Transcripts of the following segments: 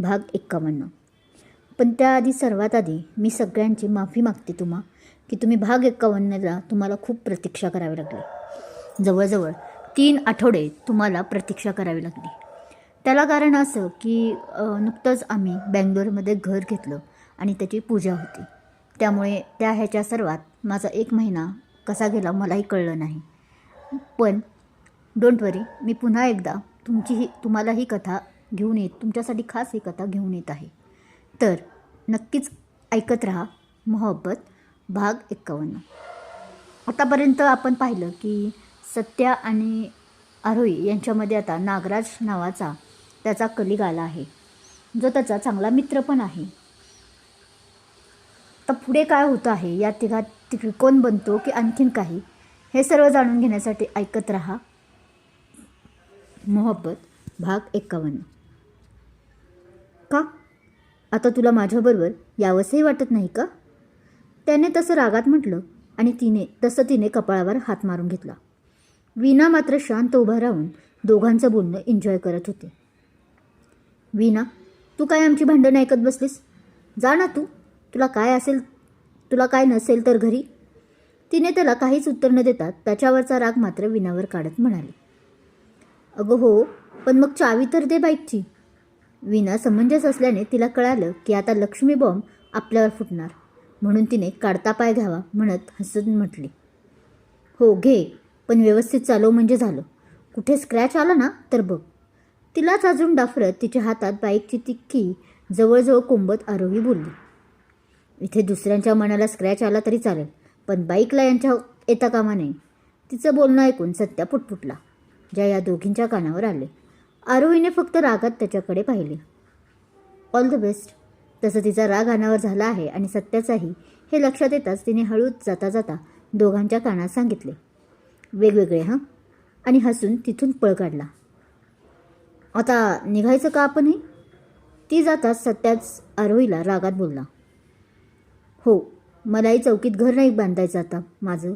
भाग 51. पण त्याआधी सर्वात आधी मी सगळ्यांची माफी मागते की तुम्ही भाग 51ला तुम्हाला खूप प्रतीक्षा करावी लागली. जवळजवळ 3 आठवडे तुम्हाला प्रतीक्षा करावी लागली. त्याला कारण असं की नुकतंच आम्ही बँगलोरमध्ये घर घेतलं आणि त्याची पूजा होती. त्यामुळे ह्याच्या सर्वात माझा 1 महिना कसा गेला मलाही कळलं नाही. पण डोंट वरी, मी पुन्हा एकदा तुम्हाला ही कथा घेऊन तुमच्यासाठी खास ही कथा घेऊन येत आहे. तर नक्कीच ऐकत राहा मोहब्बत भाग 51. आतापर्यंत आपण पाहिलं की सत्या आणि आरोही यांच्यामध्ये आता नागराज नावाचा त्याचा कलिग आला आहे, जो त्याचा चांगला मित्र पण आहे. तर पुढे काय होतं आहे, या तिघात कोण बनतो की आणखीन काही, हे सर्व जाणून घेण्यासाठी ऐकत राहा मोहब्बत भाग 51. का आता तुला माझ्याबरोबर यावंसंही वाटत नाही का? त्याने तसं रागात म्हटलं आणि तिने कपाळावर हात मारून घेतला. वीणा मात्र शांत उभा राहून दोघांचं बोलणं एन्जॉय करत होते. वीणा, तू काय आमची भांडणं ऐकत बसलीस? जा ना तू. तुला काय नसेल तर घरी. तिने त्याला काहीच उत्तर न देता त्याच्यावरचा राग मात्र वीणावर काढत म्हणाली. अगं हो, पण मग चावी तर दे बाईकची. वीणा समंजस असल्याने तिला कळालं की आता लक्ष्मी बॉम्ब आपल्यावर फुटणार, म्हणून तिने काढता पाय घ्यावा म्हणत हसून म्हटली. हो घे, पण व्यवस्थित चालव म्हणजे झालं. कुठे स्क्रॅच आला ना तर बघ. तिलाच अजून डाफरत तिच्या हातात बाईकची तिक्की जवळजवळ कोंबत आरोही बोलली. इथे दुसऱ्यांच्या मनाला स्क्रॅच आला तरी चालेल, पण बाईकला यांच्या येता कामा नये. तिचं बोलणं ऐकून सत्या पुटपुटला, ज्या या दोघींच्या कानावर आले. आरोहीने फक्त रागात त्याच्याकडे पाहिले. All the best. तसं तिचा राग अनावर झाला आहे आणि सत्याचाही हे लक्षात येताच तिने हळूच जाता जाता दोघांच्या कानात सांगितले, वेगवेगळे हां, आणि हसून तिथून पळ काढला. आता निघायचं का आपणही? ती जाताच सत्याच आरोहीला रागात बोलला. हो, मलाही चौकीत घर नाही बांधायचं आता माझं.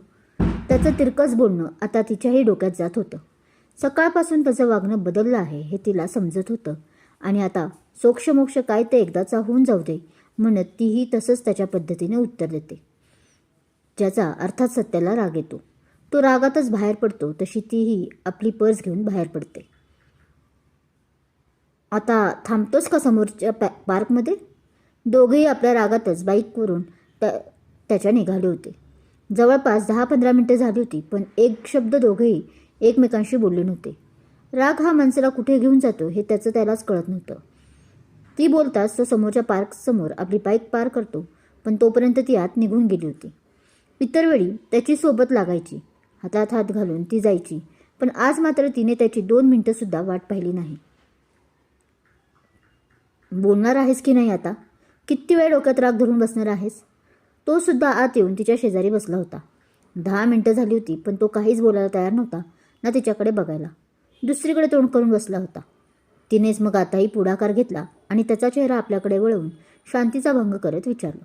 त्याचं तिरकस बोलणं आता तिच्याही डोक्यात जात होतं. सकाळपासून त्याचं वागणं बदललं आहे हे तिला समजत होतं आणि आता सोक्षमोक्ष काय ते एकदाचा होऊन जाऊ दे म्हणत तीही तसंच त्याच्या पद्धतीने उत्तर देते, ज्याचा अर्थात सत्याला राग येतो. तो रागातच बाहेर पडतो तशी तीही आपली पर्स घेऊन बाहेर पडते. आता थांबतोस का समोरच्या पार्कमध्ये? दोघेही आपल्या रागातच बाईकवरून त्याच्या निघाले होते. जवळपास 10-15 मिनिटं झाली होती, पण एक शब्द दोघेही एकमेकांशी बोलले नव्हते. राग हा माणसाला कुठे घेऊन जातो हे त्यालाच कळत नव्हतं. ती बोलताच तो समोरच्या पार्कसमोर आपली बाईक पार करतो, पण तोपर्यंत ती आत निघून गेली होती. इतर वेळी त्याची सोबत लागायची, हातात हात घालून ती जायची, पण आज मात्र तिने त्याची 2 मिनिटंसुद्धा वाट पाहिली नाही. बोलणार आहेस की नाही आता? किती वेळ डोक्यात राग धरून बसणार आहेस? तो सुद्धा आत येऊन तिच्या शेजारी बसला होता. 10 मिनिटं झाली होती, पण तो काहीच बोलायला तयार नव्हता ना तिच्याकडे बघायला. दुसरीकडे तोंड करून बसला होता. तिनेच मग आताही पुढाकार घेतला आणि त्याचा चेहरा आपल्याकडे वळवून शांतीचा भंग करत विचारलं.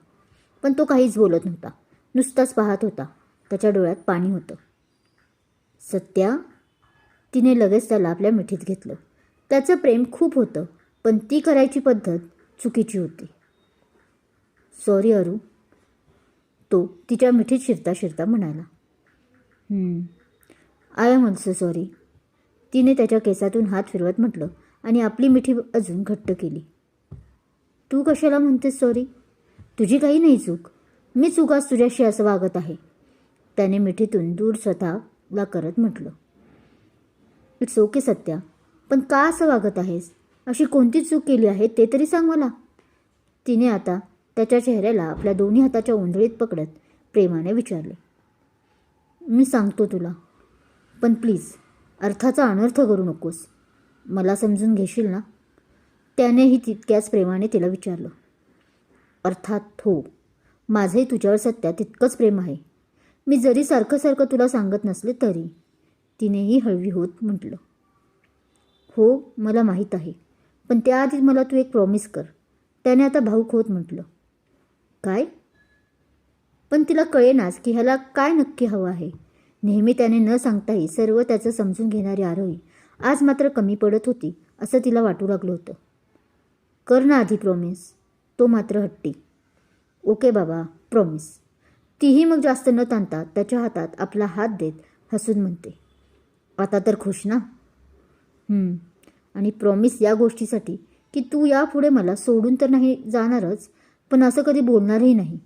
पण तो काहीच बोलत नव्हता, नुसताच पाहत होता. त्याच्या डोळ्यात पाणी होतं. सत्या? तिने लगेच त्याला आपल्या मिठीत घेतलं. त्याचं प्रेम खूप होतं, पण ती करायची पद्धत चुकीची होती. सॉरी अरू, तो तिच्या मिठीत शिरता शिरता म्हणाला. I am also sorry. तिने त्याच्या केसातून हात फिरवत म्हटलं आणि आपली मिठी अजून घट्ट केली. तू कशाला म्हणतेस सॉरी? तुझी काही नाही चूक. मी चुकाच तुझ्याशी असं वागत आहे, त्याने मिठीतून दूर स्वतःला करत म्हटलं. इट्स ओके सत्या, पण का असं वागत आहेस? अशी कोणती चूक केली आहे ते तरी सांग मला. तिने आता त्याच्या चेहऱ्याला आपल्या दोन्ही हाताच्या ओंधळीत पकडत प्रेमाने विचारले. मी सांगतो तुला, पण प्लीज अर्थाचा अनर्थ करू नकोस. मला समजून घेशील ना? त्यानेही तितक्याच प्रेमाने तिला विचारलं. अर्थात हो, माझंही तुझ्यावर सत्या तितकंच प्रेम आहे. मी जरी सारखं सारखं तुला सांगत नसले तरी, तिनेही हळवी होत म्हटलं. हो, मला माहीत आहे, पण त्याआधी मला तू एक प्रॉमिस कर. त्याने आता भाऊक होत म्हटलं. काय? पण तिला कळेनाच की ह्याला काय नक्की हवं आहे. नेहमी त्याने न सांगताही सर्व त्याचं समजून घेणारी आरोही आज मात्र कमी पडत होती असं तिला वाटू लागलं होतं. कर ना आधी प्रॉमिस. तो मात्र हट्टी. ओके बाबा, प्रॉमिस. तीही मग जास्त न ताणता त्याच्या हातात आपला हात देत हसून म्हणते, आता तर खुश ना? आणि प्रॉमिस या गोष्टीसाठी की तू यापुढे मला सोडून तर नाही जाणारच, पण असं कधी बोलणारही नाही.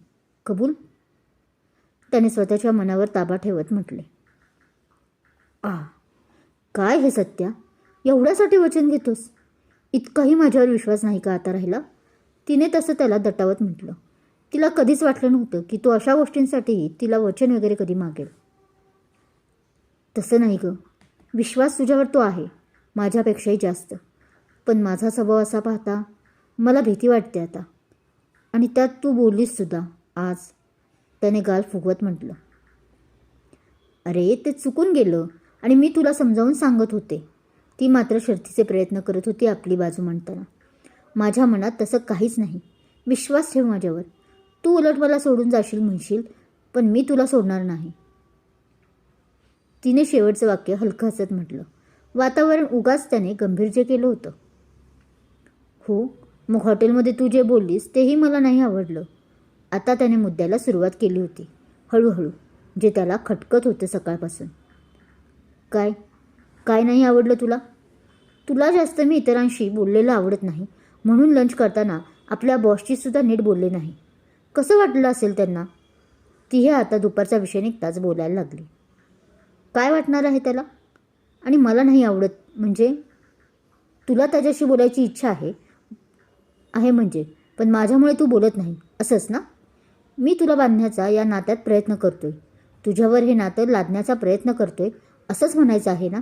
कबूल? त्याने स्वतःच्या मनावर ताबा ठेवत म्हटले. काय हे सत्या, एवढ्यासाठी वचन घेतोस? इतकाही माझ्यावर विश्वास नाही का आता राहिला? तिने तसं त्याला दटावत म्हटलं. तिला कधीच वाटलं नव्हतं की तो अशा गोष्टींसाठीही तिला वचन वगैरे कधी मागेल. तसं नाही गं, विश्वास तुझ्यावर तो आहे, माझ्यापेक्षाही जास्त. पण माझा स्वभाव असा पाहता मला भीती वाटते आता. आणि त्यात तू बोललीस सुद्धा आज. त्याने गाल फुगवत म्हटलं. अरे ते चुकून गेलं आणि मी तुला समजावून सांगत होते. ती मात्र शर्थीचे प्रयत्न करत होती आपली बाजू मांडताना. माझ्या मनात तसं काहीच नाही. विश्वास ठेव माझ्यावर. तू उलट मला सोडून जाशील म्हणशील, पण मी तुला सोडणार नाही. तिने शेवटचं वाक्य हलकं हसत म्हटलं. वातावरण उगाच त्याने गंभीर जे केलं होतं. हो, मग हॉटेलमध्ये तू जे बोललीस तेही मला नाही आवडलं. आता त्याने मुद्द्याला सुरुवात केली होती हळूहळू, जे त्याला खटकत होतं सकाळपासून. काय काय नाही आवडलं तुला? तुला जास्त मी इतरांशी बोललेलं आवडत नाही, म्हणून लंच करताना आपल्या बॉसची सुद्धा नीट बोलले नाही. कसं वाटलं असेल त्यांना? तीही आता दुपारचा विषय निघताच बोलायला लागली. काय वाटणार आहे त्याला? आणि मला नाही आवडत म्हणजे? तुला त्याच्याशी बोलायची इच्छा आहे म्हणजे, पण माझ्यामुळे तू बोलत नाही असंच ना? मी तुला बांधण्याचा या नात्यात प्रयत्न करतोय, तुझ्यावर हे नातं लादण्याचा प्रयत्न करतोय असंच म्हणायचं आहे ना?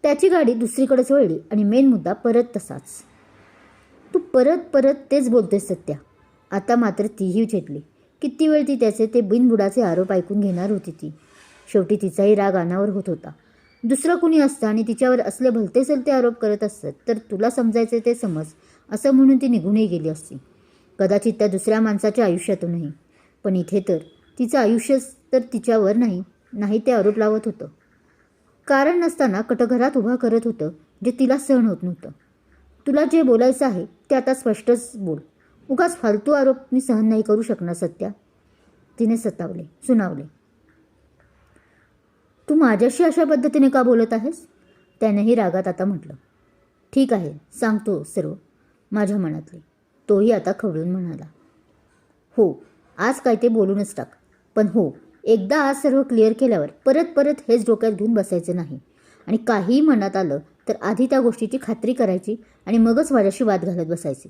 त्याची गाडी दुसरीकडेच वळली आणि मेन मुद्दा परत तसाच. तू परत तेच बोलतोयस सत्या. आता मात्र तीही चेतली. किती वेळ ती त्याचे ते बिनबुडाचे आरोप ऐकून घेणार होती ती. शेवटी तिचाही राग अनावर होत होता. दुसरं कुणी असतं आणि तिच्यावर असले भलते सलते आरोप करत असत तर तुला समजायचे ते समज असं म्हणून ती निघूनही गेली असती, कदाचित त्या दुसऱ्या माणसाच्या आयुष्यातूनही. पण इथे तर तिचं आयुष्यच तर तिच्यावर नाही ते आरोप लावत होतं. कारण नसताना कटघरात उभा करत होतं जे तिला सहन होत नव्हतं. तुला जे बोलायचं आहे ते आता स्पष्टच बोल. उगाच फालतू आरोप मी सहन नाही करू शकणार सत्या. तिने सुनावले. तू माझ्याशी अशा पद्धतीने का बोलत आहेस? त्यानेही रागात आता म्हटलं. ठीक आहे, सांगतो सर्व माझ्या मनातले. तोही आता खवळून म्हणाला. हो, आज काय ते बोलूनच टाक. पण हो, एकदा आज सर्व क्लिअर केल्यावर परत हेच डोक्यात घेऊन बसायचं नाही. आणि काहीही मनात आलं तर आधी त्या गोष्टीची खात्री करायची आणि मगच माझ्याशी वाद घालत बसायची.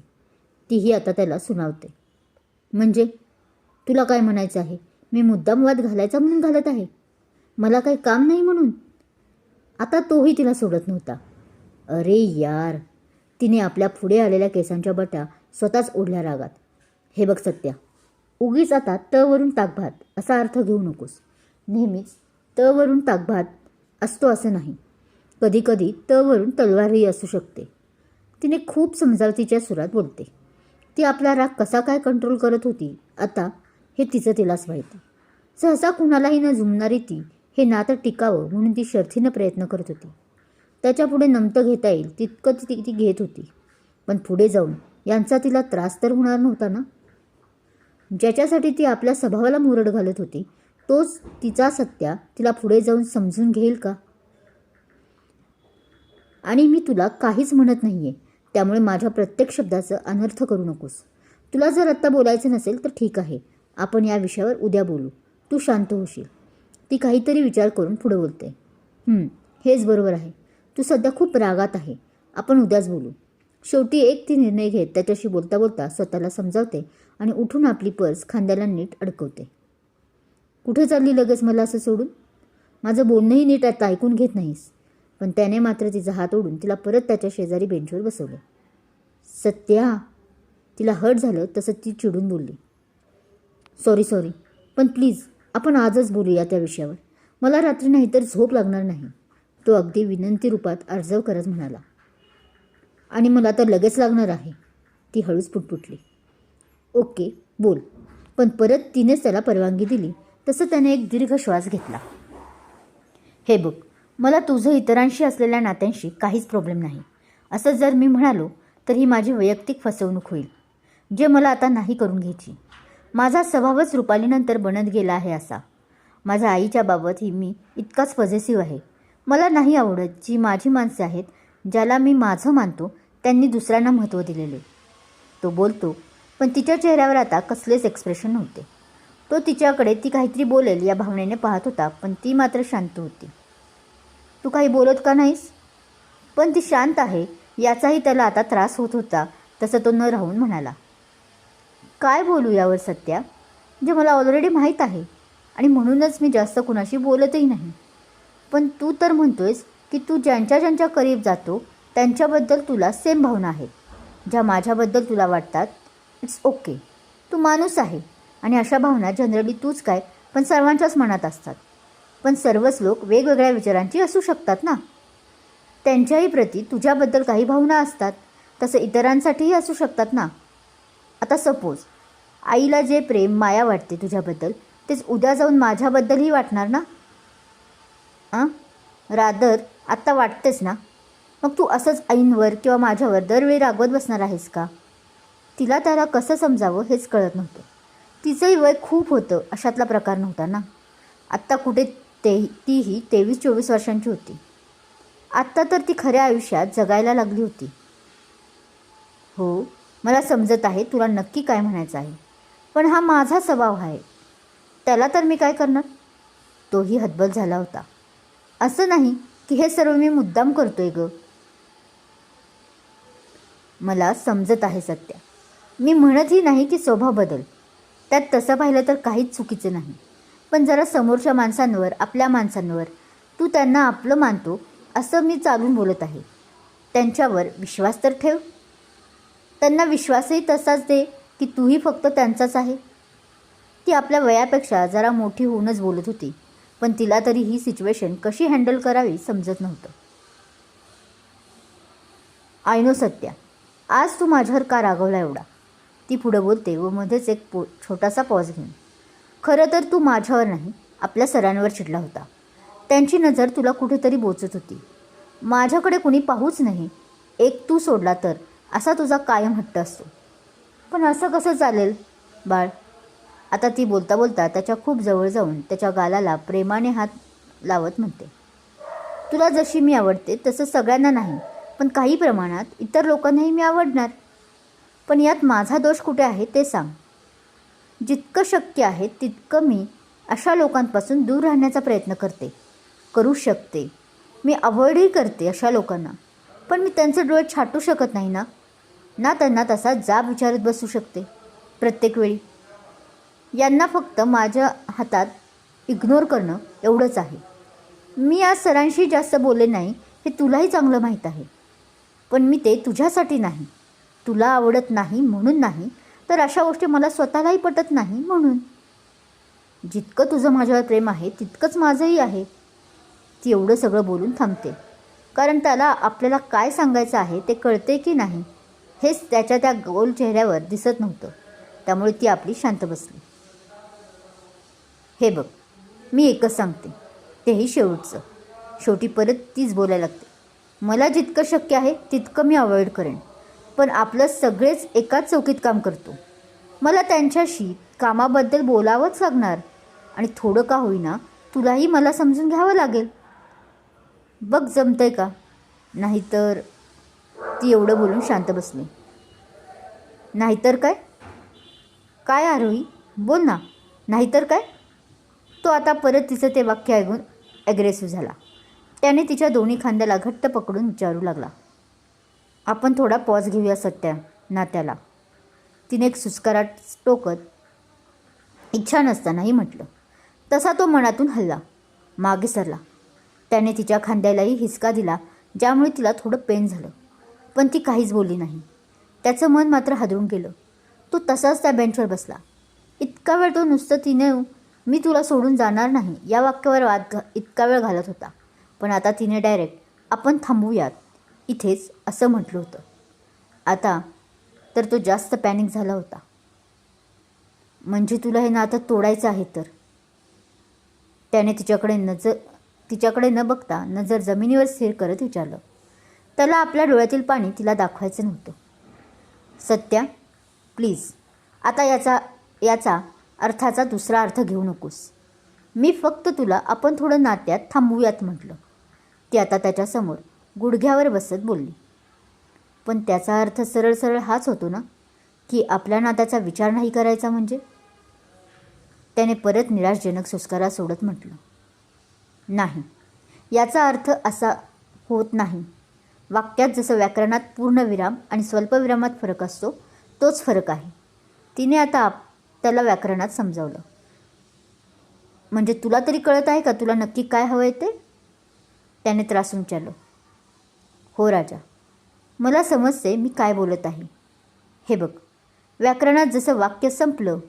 तीही आता त्याला सुनावते. म्हणजे तुला काय म्हणायचं आहे? मी मुद्दाम वाद घालायचा म्हणून घालत आहे? मला काही काम नाही म्हणून? आता तोही तिला सोडत नव्हता. अरे यार, तिने आपल्या पुढे आलेल्या केसांच्या बट्या स्वतःच ओढल्या रागात. हे बघ सत्या, उगीच आता तवरून ताकभात असा अर्थ घेऊ नकोस. नेहमीच तवरून ताकभात असतो असं नाही. कधी तवरून तलवारही असू शकते. तिने खूप समजावतीच्या सुरात बोलते. ती आपला राग कसा काय कंट्रोल करत होती आता हे तिलाच माहिती. सहसा कुणालाही न जुमणारी ती हे नातं टिकावं म्हणून ती शर्थीनं प्रयत्न करत होती. त्याच्यापुढे नमतं घेता येईल तितकं ती घेत होती. पण पुढे जाऊन यांचा तिला त्रास तर होणार नव्हता ना? ज्याच्यासाठी ती आपल्या स्वभावाला मुरड घालत होती तोच तिचा सत्या तिला पुढे जाऊन समजून घेईल का? आणि मी तुला काहीच म्हणत नाहीये, त्यामुळे माझ्या प्रत्येक शब्दाचं अनर्थ करू नकोस. तुला जर आत्ता बोलायचं नसेल तर ठीक आहे, आपण या विषयावर उद्या बोलू. तू शांत होशील. ती काहीतरी विचार करून पुढे बोलते. हेच बरोबर आहे. तू सध्या खूप रागात आहे. आपण उद्याच बोलू. शेवटी एक ती निर्णय घेत त्याच्याशी बोलता बोलता स्वतःला समजावते आणि उठून आपली पर्स खांद्याला नीट अडकवते. कुठे चालली लगेच मला असं सोडून? माझं बोलणंही नीट आता ऐकून घेत नाहीस. पण त्याने मात्र तिचा हात ओढून तिला परत त्याच्या शेजारी बेंचवर बसवलं. सत्या, तिला हर्ट झालं तसं ती चिडून बोलली. सॉरी, पण प्लीज आपण आजच बोलूया त्या विषयावर. मला रात्री नाहीतर झोप लागणार नाही. तो अगदी विनंती रूपात अर्जव करत म्हणाला. आणि मला तर लगेच लागणार आहे. ती हळूच पुटपुटली. ओके, बोल. पण परत तिनेच त्याला परवानगी दिली तसं त्याने एक दीर्घ श्वास घेतला. हे बघ, मला तुझं इतरांशी असलेल्या नात्यांशी काहीच प्रॉब्लेम नाही. असं जर मी म्हणालो तर ही माझी वैयक्तिक फसवणूक होईल, जे मला आता नाही करून घ्यायची. माझा स्वभावच रुपालीनंतर बनत गेला आहे असा. माझ्या आईच्या बाबत ही मी इतकाच पॉझिटिव्ह आहे. मला नाही आवडत जी माझी माणसे आहेत, ज्याला मी माझं मानतो, त्यांनी दुसऱ्यांना महत्त्व दिलेले. तो बोलतो, पण तिच्या चेहऱ्यावर आता कसलेच एक्सप्रेशन नव्हते. तो तिच्याकडे ती काहीतरी बोलेल या भावनेने पाहत होता, पण ती मात्र शांत होती. तू काही बोलत का नाहीस? पण ती शांत आहे याचाही त्याला आता त्रास होत होता. तसं तो न राहून म्हणाला, काय बोलू यावर सत्या, जे मला ऑलरेडी माहीत आहे आणि म्हणूनच मी जास्त कुणाशी बोलतही नाही. पण तू तर म्हणतोयस की तू ज्यांच्या ज्यांच्या करीब जातो त्यांच्याबद्दल तुला सेम भावना आहेत, ज्या माझ्याबद्दल तुला वाटतात. इट्स ओके, तू माणूस आहे आणि अशा भावना जनरली तूच काय पण सर्वांच्याच मनात असतात. पण सर्वच लोक वेगवेगळ्या विचारांची असू शकतात ना. त्यांच्याही प्रती तुझ्याबद्दल काही भावना असतात, तसं इतरांसाठीही असू शकतात ना. आता सपोज आईला जे प्रेम माया वाटते तुझ्याबद्दल, तेच उद्या जाऊन माझ्याबद्दलही वाटणार ना. रादर आत्ता वाटतेच ना. मग तू असंच आईंवर किंवा माझ्यावर दरवेळी रागवत बसणार आहेस का? तिला त्याला कसं समजावं हेच कळत नव्हतं. तिचंही वय खूप होतं, अशातला प्रकार नव्हता ना. आत्ता कुठे तीही 23-24 वर्षांची होती. आत्ता तर ती खऱ्या आयुष्यात जगायला लागली होती. हो, मला समजत आहे तुला नक्की काय म्हणायचं आहे, पण हा माझा स्वभाव आहे, त्याला तर मी काय करणार. तोही हतबल झाला होता. असं नाही की हे सर्व मी मुद्दाम करतोय ग. मला समजत आहे सत्या. मी म्हणतही नाही की स्वभाव बदल, त्यात तसं पाहिलं तर काहीच चुकीचं नाही. पण जरा समोरच्या माणसांवर, आपल्या माणसांवर तू त्यांना आपलं मानतो असं मी चालून बोलत आहे. त्यांच्यावर विश्वास तर ठेव. त्यांना विश्वासही तसाच दे की तूही फक्त त्यांचाच आहे. ती आपल्या वयापेक्षा जरा मोठी होऊनच बोलत होती, पण तिला तरी ही सिच्युएशन कशी हँडल करावी समजत नव्हतं. आय नो सत्या, आज तू माझ्यावर का रागवला एवढा. ती पुढे बोलते व मध्येच एक छोटासा पॉज घेऊन. खरं तर तू माझ्यावर नाही, आपल्या सरांवर चिडला होता. त्यांची नजर तुला कुठेतरी बोचत होती. माझ्याकडे कुणी पाहूच नाही, एक तू सोडला तर, असा तुझा कायम हट्ट असतो. पण असं कसं चालेल बाळ. आता ती बोलता बोलता त्याच्या खूप जवळ जाऊन त्याच्या गालाला प्रेमाने हात लावत म्हणते, तुला जशी मी आवडते तसं सगळ्यांना नाही, पण काही प्रमाणात इतर लोकांनाही मी आवडणार. पण यात माझा दोष कुठे आहे ते सांग. जितकं शक्य आहे तितकं मी अशा लोकांपासून दूर राहण्याचा प्रयत्न करू शकते. मी अवॉइडही करते अशा लोकांना, पण मी त्यांचे डोळे छाटू शकत नाही ना त्यांना तसा जाब विचारत बसू शकते प्रत्येक वेळी. यांना फक्त माझ्या हातात इग्नोर करणं एवढंच आहे. मी आज सरांशी जास्त बोलले नाही हे तुलाही चांगलं माहीत आहे, पण मी ते तुझ्यासाठी नाही, तुला आवडत नाही म्हणून नाही, तर अशा गोष्टी मला स्वतःलाही पटत नाही म्हणून. जितकं तुझं माझ्यावर प्रेम आहे तितकंच माझंही आहे. ती एवढं सगळं बोलून थांबते, कारण त्याला आपल्याला काय सांगायचं आहे ते कळते की नाही हेच त्याच्या त्या गोल चेहऱ्यावर दिसत नव्हतं. त्यामुळे ती आपली शांत बसली. हे बघ, मी एकच सांगते, तेही शेवटचं. शेवटी परत तीच बोलायला लागते. मला जितकं शक्य आहे तितकं मी अवॉइड करेन, पण आपलं सगळेच एकाच चौकीत काम करतो. मला त्यांच्याशी कामाबद्दल बोलावंच लागणार आणि थोडं का होईना तुलाही मला समजून घ्यावं लागेल. बघ जमतंय का. नाहीतर. ती एवढं बोलून शांत बसली. नाहीतर काय. काय आरोही, बोल ना. नाहीतर काय. तो आता परत तिचं ते वाक्य ऐकून ॲग्रेसिव्ह झाला. त्याने तिच्या दोन्ही खांद्याला घट्ट पकडून विचारू लागला, आपण थोडा पॉज घेऊया सत्या नात्याला. तिने एक सुस्कारा टोकत इच्छा नसतानाही म्हटलं. तसा तो मनातून हलला, मागे सरला. त्याने तिच्या खांद्यालाही हिसका दिला, ज्यामुळे तिला थोडं पेन झालं, पण ती काहीच बोलली नाही. त्याचं मन मात्र हादरून गेलं. तो तसाच त्या बेंचवर बसला. इतका वेळ तो नुसतं तिने मी तुला सोडून जाणार नाही या वाक्यावर इतका वेळ घालत होता, पण आता तिने डायरेक्ट आपण थांबूयात इथेच असं म्हटलं होतं. आता तर तो जास्त पॅनिक झाला होता. म्हणजे तुला हे नातं तोडायचं आहे तर. त्याने तिच्याकडे न बघता नजर जमिनीवर स्थिर करत विचारलं. त्याला आपल्या डोळ्यातील पाणी तिला दाखवायचं नव्हतं. सत्या, प्लीज आता याचा अर्थाचा दुसरा अर्थ घेऊ नकोस. मी फक्त तुला आपण थोडं नात्यात थांबूयात म्हटलं. ती आता त्याच्यासमोर गुडघ्यावर बसत बोलली. पण त्याचा अर्थ सरळ सरळ हाच होतो ना की आपल्या नात्याचा विचार नाही करायचा म्हणजे? त्याने परत निराशजनक सुस्कारा सोडत म्हटलं. नाही, याचा अर्थ असा होत नाही. वाक्यात जसं व्याकरणात पूर्णविराम आणि स्वल्पविरामात फरक असतो तोच फरक आहे. तिने आता त्याला व्याकरणात समजावलं. म्हणजे तुला तरी कळत आहे का तुला नक्की काय हवं आहे ते? त्याने त्रासून विचारलं. हो राजा, मला समजते मी काय बोलत आहे. हे बघ, व्याकरणात जसं वाक्य संपलं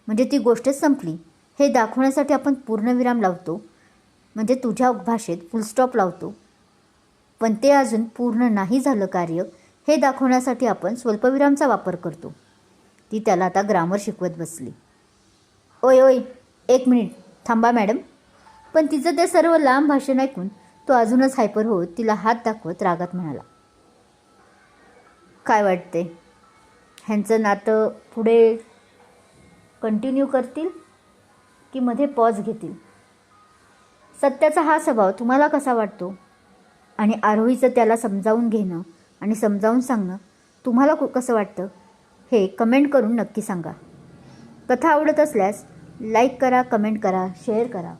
म्हणजे ती गोष्टच संपली हे दाखवण्यासाठी आपण पूर्णविराम लावतो, म्हणजे तुझ्या भाषेत फुलस्टॉप लावतो. पण ते अजून पूर्ण नाही झालं कार्य हे दाखवण्यासाठी आपण स्वल्पविरामचा वापर करतो. ती त्याला आता ग्रामर शिकवत बसली. ओय ओय, 1 मिनिट थांबा मॅडम. पण तिचं ते सर्व लांब भाषण ऐकून तो अजूनच हायपर होत तिला हात दाखवत रागात म्हणाला. काय वाटते, ह्यांचं नातं पुढे कंटिन्यू करतील की मध्ये पॉज घेतील? सत्याचा हा स्वभाव तुम्हाला कसा वाटतो? आणि आरोहीचं त्याला समजावून घेणं आणि समजावून सांगणं तुम्हाला कसं वाटतं हे कमेंट करून नक्की सांगा. कथा आवडत असल्यास लाईक करा, कमेंट करा, शेअर करा.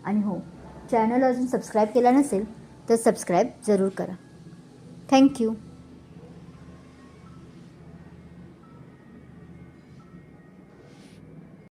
आणि हो, चॅनल अजून सबस्क्राईब केला नसेल तर सबस्क्राईब जरूर करा. थँक्यू.